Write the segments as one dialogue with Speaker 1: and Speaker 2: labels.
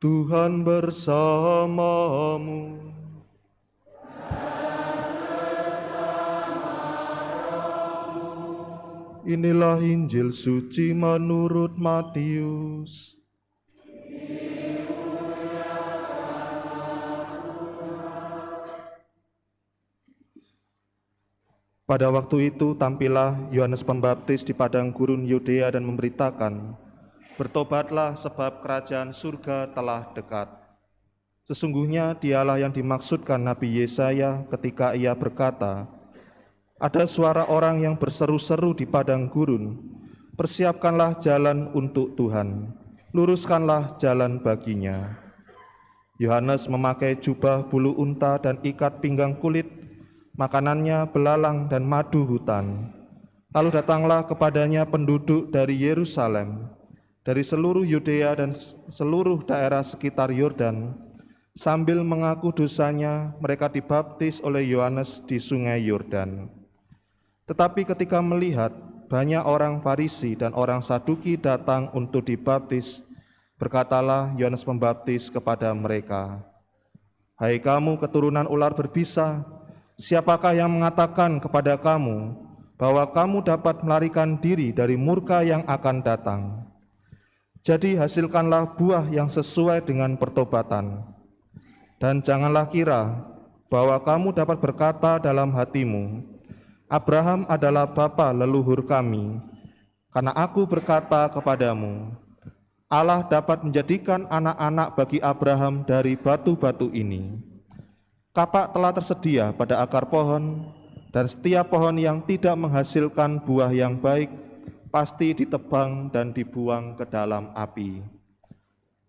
Speaker 1: Tuhan bersamamu. Inilah Injil suci menurut Matius. Pada waktu itu tampillah Yohanes Pembaptis di padang gurun Yudea dan memberitakan, "Bertobatlah sebab kerajaan surga telah dekat." Sesungguhnya dialah yang dimaksudkan Nabi Yesaya ketika ia berkata, "Ada suara orang yang berseru-seru di padang gurun, persiapkanlah jalan untuk Tuhan, luruskanlah jalan baginya." Yohanes memakai jubah bulu unta dan ikat pinggang kulit, makanannya belalang dan madu hutan. Lalu datanglah kepadanya penduduk dari Yerusalem, dari seluruh Yudea dan seluruh daerah sekitar Yordan. Sambil mengaku dosanya, mereka dibaptis oleh Yohanes di sungai Yordan. Tetapi ketika melihat banyak orang Farisi dan orang Saduki datang untuk dibaptis, berkatalah Yohanes Pembaptis kepada mereka, "Hai kamu keturunan ular berbisa, siapakah yang mengatakan kepada kamu bahwa kamu dapat melarikan diri dari murka yang akan datang? Jadi hasilkanlah buah yang sesuai dengan pertobatan. Dan janganlah kira bahwa kamu dapat berkata dalam hatimu, Abraham adalah bapa leluhur kami, karena aku berkata kepadamu, Allah dapat menjadikan anak-anak bagi Abraham dari batu-batu ini. Kapak telah tersedia pada akar pohon, dan setiap pohon yang tidak menghasilkan buah yang baik pasti ditebang dan dibuang ke dalam api.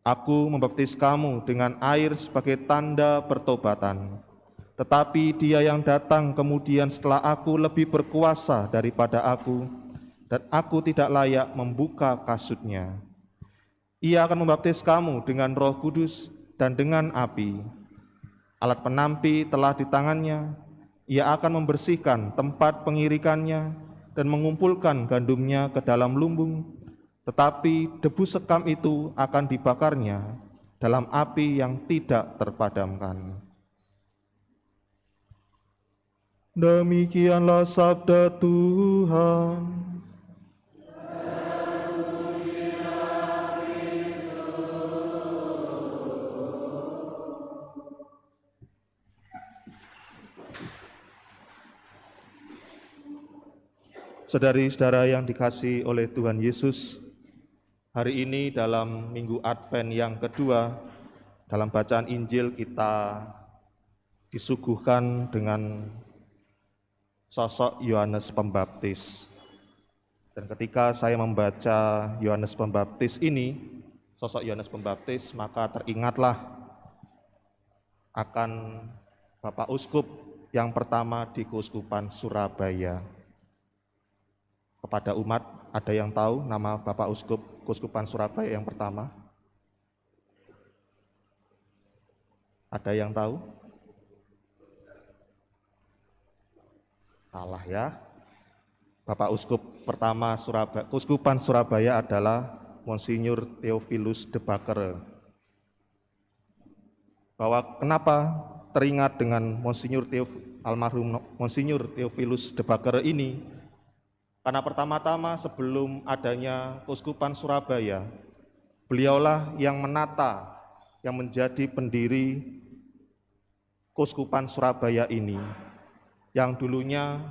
Speaker 1: Aku membaptis kamu dengan air sebagai tanda pertobatan, tetapi Dia yang datang kemudian setelah aku lebih berkuasa daripada aku, dan aku tidak layak membuka kasutnya. Ia akan membaptis kamu dengan Roh Kudus dan dengan api. Alat penampi telah di tangannya, ia akan membersihkan tempat pengirikannya dan mengumpulkan gandumnya ke dalam lumbung, tetapi debu sekam itu akan dibakarnya dalam api yang tidak terpadamkan. Demikianlah sabda Tuhan. Saudari-saudara yang dikasihi oleh Tuhan Yesus, hari ini dalam Minggu Advent yang kedua, dalam bacaan Injil kita disuguhkan dengan sosok Yohanes Pembaptis. Dan ketika saya membaca Yohanes Pembaptis ini, sosok Yohanes Pembaptis, maka teringatlah akan Bapak Uskup yang pertama di Keuskupan Surabaya. Kepada umat, ada yang tahu nama Bapak Uskup Keuskupan Surabaya yang pertama? Ada yang tahu? Salah ya. Bapak Uskup pertama Keuskupan Surabaya adalah Monsinyur Theophilus de Backere. Bahwa kenapa teringat dengan almarhum Monsinyur Theophilus de Backere ini? Karena pertama-tama sebelum adanya Keuskupan Surabaya, beliaulah yang menata, yang menjadi pendiri Keuskupan Surabaya ini, yang dulunya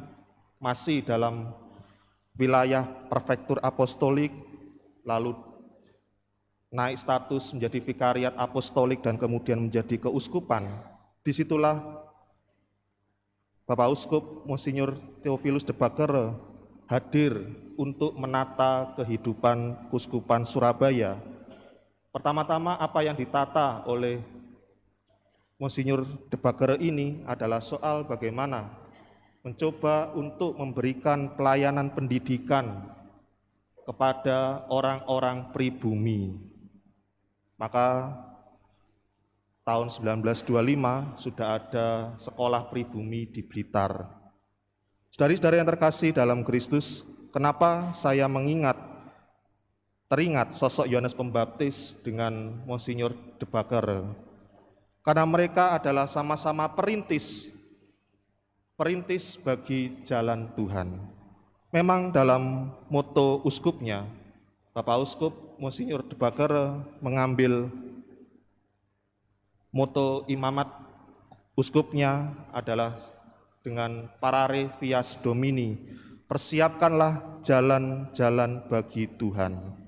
Speaker 1: masih dalam wilayah prefektur apostolik, lalu naik status menjadi vikariat apostolik dan kemudian menjadi keuskupan. Disitulah Bapak Uskup Monsinyur Theophilus de Backere hadir untuk menata kehidupan Keuskupan Surabaya. Pertama-tama apa yang ditata oleh Monsinyur de Backere ini adalah soal bagaimana mencoba untuk memberikan pelayanan pendidikan kepada orang-orang pribumi. Maka tahun 1925 sudah ada sekolah pribumi di Blitar. Saudari-saudari yang terkasih dalam Kristus, kenapa saya mengingat teringat sosok Yohanes Pembaptis dengan Monsinyur de Backer, karena mereka adalah sama-sama perintis bagi jalan Tuhan. Memang dalam moto uskupnya, Bapak Uskup Monsinyur de Backer mengambil moto imamat uskupnya adalah dengan Parare Vias Domini, persiapkanlah jalan-jalan bagi Tuhan.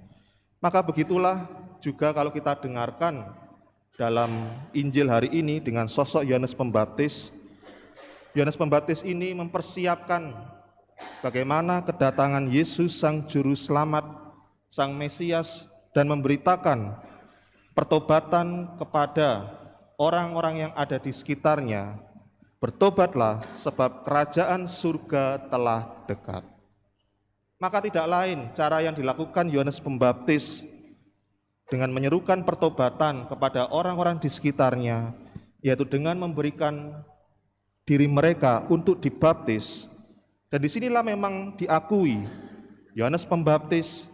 Speaker 1: Maka begitulah juga kalau kita dengarkan dalam Injil hari ini dengan sosok Yohanes Pembaptis. Yohanes Pembaptis ini mempersiapkan bagaimana kedatangan Yesus Sang Juru Selamat, Sang Mesias, dan memberitakan pertobatan kepada orang-orang yang ada di sekitarnya. Bertobatlah sebab kerajaan surga telah dekat. Maka tidak lain cara yang dilakukan Yohanes Pembaptis dengan menyerukan pertobatan kepada orang-orang di sekitarnya, yaitu dengan memberikan diri mereka untuk dibaptis. Dan disinilah memang diakui Yohanes Pembaptis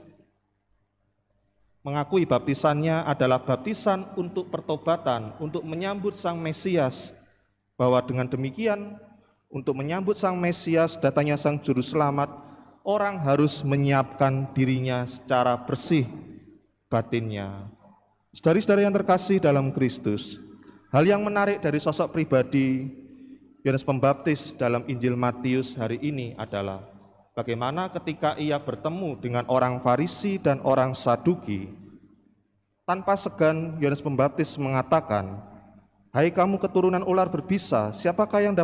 Speaker 1: mengakui baptisannya adalah baptisan untuk pertobatan, untuk menyambut Sang Mesias, bahwa dengan demikian untuk menyambut Sang Mesias, datangnya Sang Juru Selamat, orang harus menyiapkan dirinya secara bersih batinnya. Saudari-saudari yang terkasih dalam Kristus, hal yang menarik dari sosok pribadi Yohanes Pembaptis dalam Injil Matius hari ini adalah bagaimana ketika ia bertemu dengan orang Farisi dan orang Saduki, tanpa segan Yohanes Pembaptis mengatakan, "Hai kamu keturunan ular berbisa, siapakah yang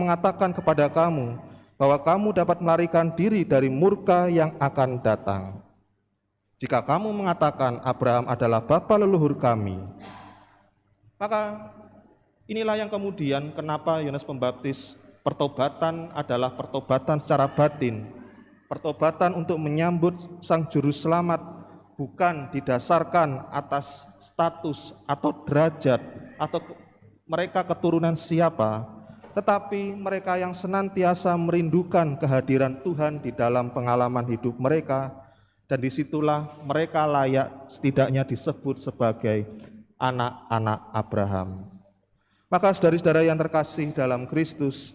Speaker 1: mengatakan kepada kamu bahwa kamu dapat melarikan diri dari murka yang akan datang? Jika kamu mengatakan Abraham adalah bapa leluhur kami." Maka inilah yang kemudian kenapa Yohanes Pembaptis pertobatan adalah pertobatan secara batin, pertobatan untuk menyambut Sang Juru Selamat, bukan didasarkan atas status atau derajat atau mereka keturunan siapa, tetapi mereka yang senantiasa merindukan kehadiran Tuhan di dalam pengalaman hidup mereka, dan disitulah mereka layak setidaknya disebut sebagai anak-anak Abraham. Maka saudara-saudara yang terkasih dalam Kristus,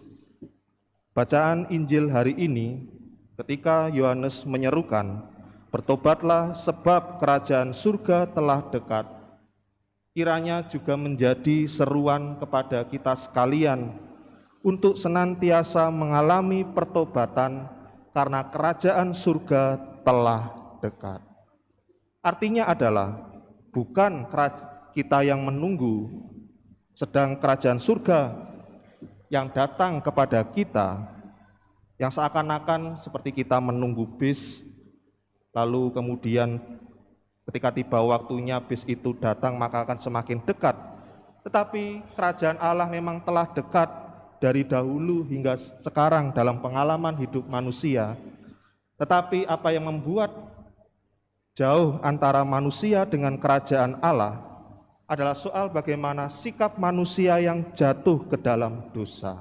Speaker 1: bacaan Injil hari ini ketika Yohanes menyerukan, "Bertobatlah sebab kerajaan surga telah dekat," kiranya juga menjadi seruan kepada kita sekalian untuk senantiasa mengalami pertobatan karena kerajaan surga telah dekat. Artinya adalah bukan kita yang menunggu, sedang kerajaan surga yang datang kepada kita, yang seakan-akan seperti kita menunggu bis, lalu kemudian ketika tiba waktunya bis itu datang maka akan semakin dekat. Tetapi kerajaan Allah memang telah dekat dari dahulu hingga sekarang dalam pengalaman hidup manusia. Tetapi apa yang membuat jauh antara manusia dengan kerajaan Allah adalah soal bagaimana sikap manusia yang jatuh ke dalam dosa.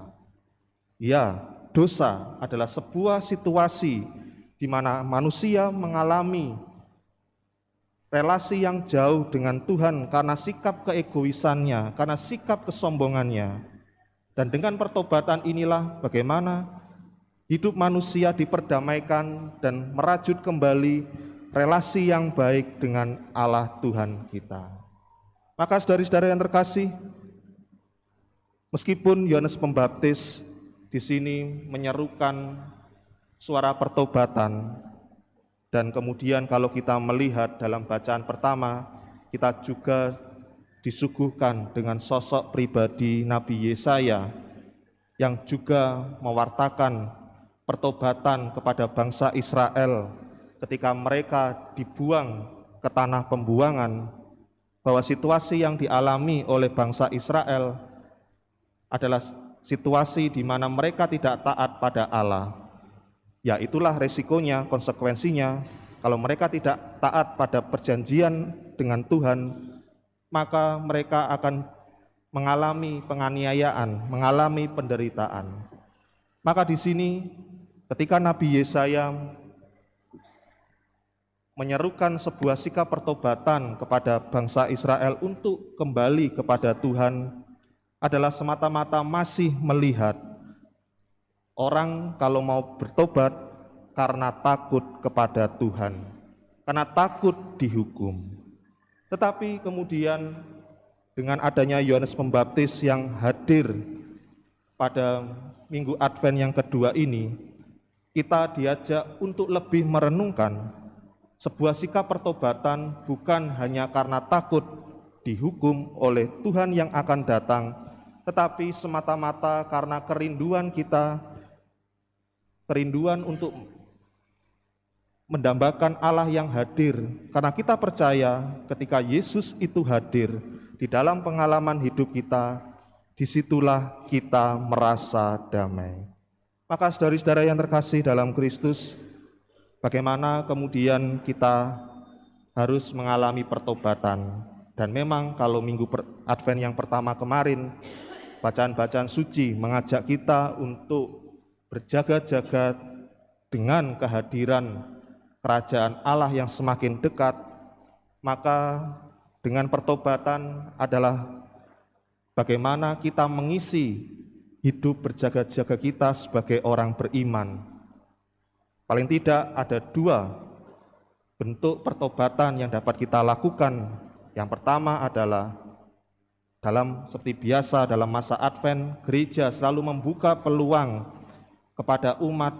Speaker 1: Ya, dosa adalah sebuah situasi di mana manusia mengalami relasi yang jauh dengan Tuhan karena sikap keegoisannya, karena sikap kesombongannya. Dan dengan pertobatan inilah bagaimana hidup manusia diperdamaikan dan merajut kembali relasi yang baik dengan Allah Tuhan kita. Maka saudara-saudara yang terkasih, meskipun Yohanes Pembaptis di sini menyerukan suara pertobatan, dan kemudian kalau kita melihat dalam bacaan pertama, kita juga disuguhkan dengan sosok pribadi Nabi Yesaya yang juga mewartakan pertobatan kepada bangsa Israel ketika mereka dibuang ke tanah pembuangan, bahwa situasi yang dialami oleh bangsa Israel adalah situasi di mana mereka tidak taat pada Allah. Ya, itulah resikonya, konsekuensinya. Kalau mereka tidak taat pada perjanjian dengan Tuhan, maka mereka akan mengalami penganiayaan, mengalami penderitaan. Maka di sini ketika Nabi Yesaya menyerukan sebuah sikap pertobatan kepada bangsa Israel untuk kembali kepada Tuhan adalah semata-mata masih melihat orang kalau mau bertobat karena takut kepada Tuhan, karena takut dihukum. Tetapi kemudian dengan adanya Yohanes Pembaptis yang hadir pada Minggu Advent yang kedua ini, kita diajak untuk lebih merenungkan sebuah sikap pertobatan bukan hanya karena takut dihukum oleh Tuhan yang akan datang, tetapi semata-mata karena kerinduan kita, kerinduan untuk mendambakan Allah yang hadir. Karena kita percaya ketika Yesus itu hadir di dalam pengalaman hidup kita, disitulah kita merasa damai. Maka saudara-saudara yang terkasih dalam Kristus, bagaimana kemudian kita harus mengalami pertobatan. Dan memang kalau Minggu Advent yang pertama kemarin, bacaan-bacaan suci mengajak kita untuk berjaga-jaga dengan kehadiran kerajaan Allah yang semakin dekat. Maka dengan pertobatan adalah bagaimana kita mengisi hidup berjaga-jaga kita sebagai orang beriman. Paling tidak ada dua bentuk pertobatan yang dapat kita lakukan. Yang pertama adalah seperti biasa dalam masa Advent, gereja selalu membuka peluang kepada umat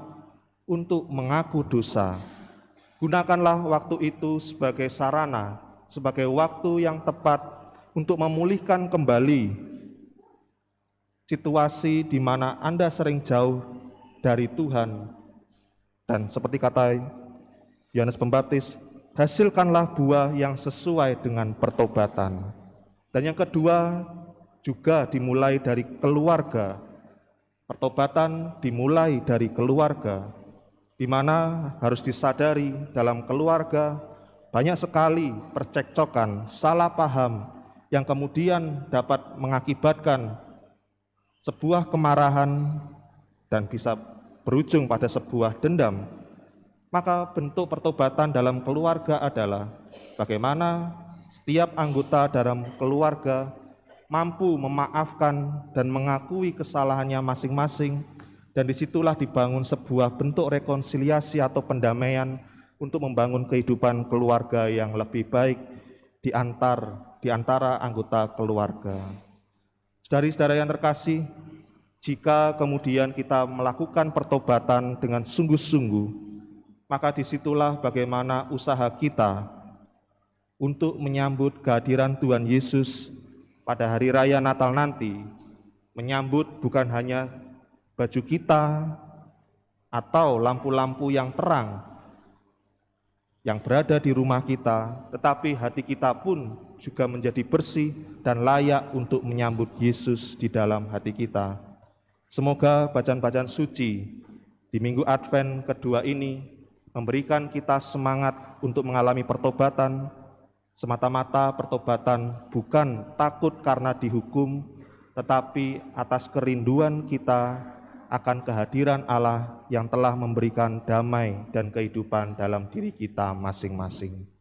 Speaker 1: untuk mengaku dosa. Gunakanlah waktu itu sebagai sarana, sebagai waktu yang tepat untuk memulihkan kembali situasi di mana Anda sering jauh dari Tuhan. Dan seperti kata Yohanes Pembaptis, hasilkanlah buah yang sesuai dengan pertobatan. Dan yang kedua juga dimulai dari keluarga. Pertobatan dimulai dari keluarga, di mana harus disadari dalam keluarga banyak sekali percekcokan, salah paham yang kemudian dapat mengakibatkan sebuah kemarahan dan bisa berujung pada sebuah dendam. Maka bentuk pertobatan dalam keluarga adalah bagaimana setiap anggota dalam keluarga mampu memaafkan dan mengakui kesalahannya masing-masing, dan disitulah dibangun sebuah bentuk rekonsiliasi atau pendamaian untuk membangun kehidupan keluarga yang lebih baik di antara anggota keluarga. Saudara-saudara yang terkasih, jika kemudian kita melakukan pertobatan dengan sungguh-sungguh, maka disitulah bagaimana usaha kita untuk menyambut kehadiran Tuhan Yesus pada hari raya Natal nanti, menyambut bukan hanya baju kita atau lampu-lampu yang terang yang berada di rumah kita, tetapi hati kita pun juga menjadi bersih dan layak untuk menyambut Yesus di dalam hati kita. Semoga bacaan-bacaan suci di Minggu Advent kedua ini memberikan kita semangat untuk mengalami pertobatan, semata-mata pertobatan bukan takut karena dihukum, tetapi atas kerinduan kita akan kehadiran Allah yang telah memberikan damai dan kehidupan dalam diri kita masing-masing.